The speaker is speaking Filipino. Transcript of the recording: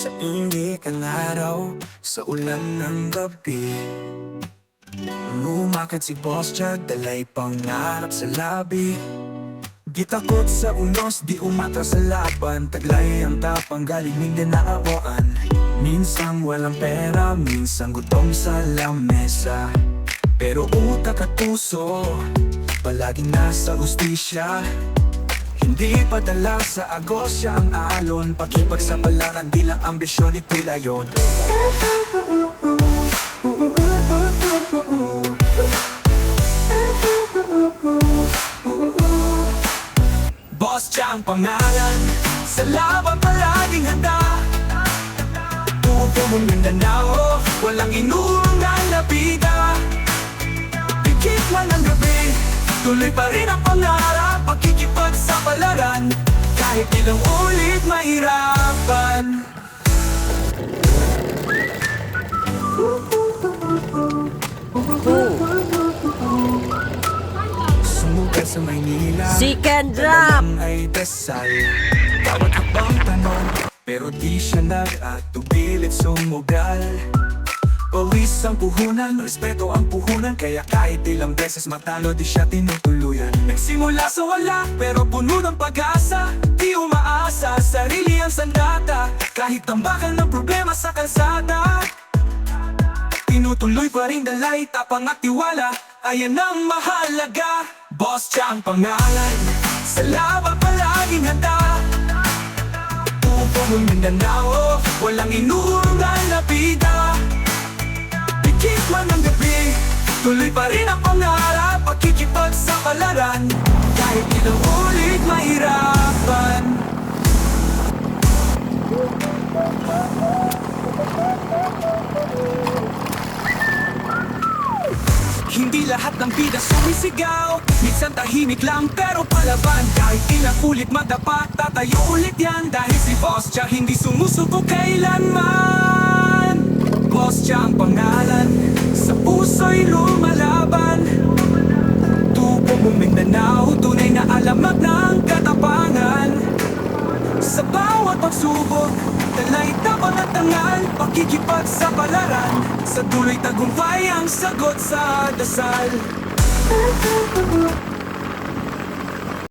Sa init ng araw, sa ulan ng gabi, lumakad si Boss Jug, dalay pangarap sa labi. Di takot sa unos, di umatras sa laban, taglay ang tapang galing Mindanao-an. Minsan walang pera, minsan gutom sa lamesa, pero utak at puso palaging nasa ustisya. Hindi padala sa agosya ang alon, pakipagsapalaran di lang ambisyon, ito'y layon. Boss Jug ang pangalan, sa laban palaging handa. Tubo mong Mindanao, walang inuurong na labida. Pikit man ang gabi, tuloy pa rin ang pangarap, pakikipagsapalaran, kahit ilang ulit mahirapan. Sumugal sa Maynila, Chicken drop! ay dasal. Bawat habang tanong, pero di siya nag-atubilit sumugal. Pawis ang puhunan, respeto ang puhunan, kaya kahit ilang beses matalo di siya tinutuluyan. Nagsimula sa wala, pero puno ng pag-asa, di umaasa, sarili ang sandata. Kahit tambakan ng problema sa kalsada, tinutuloy pa rin dalay, tapang at tiwala, ayan ang mahalaga. Boss Jug ang pangalan, sa laban palaging handa. Tubo mong Mindanao, walang inuurong na labida. Pikit man ang gabi, tuloy pa rin ang pangarap, pakikipagsapalaran, kahit ilang ulit mahirapan. Hindi lahat ng bida sumisigaw, minsan tahimik lang pero palaban. Kahit ilang ulit madapat, tatayo ulit yan, dahil si Boss Jug hindi sumusuko kailanman. Boss Jug ang pangalan, sa puso'y lumalaban. Tubo mong Mindanao, tunay na alamat ng katapangan. Sa bawat pagsubok, dalay tapang at tangal, pakikipagsapalaran, sa tuloy tagumpay ang sagot sa dasal.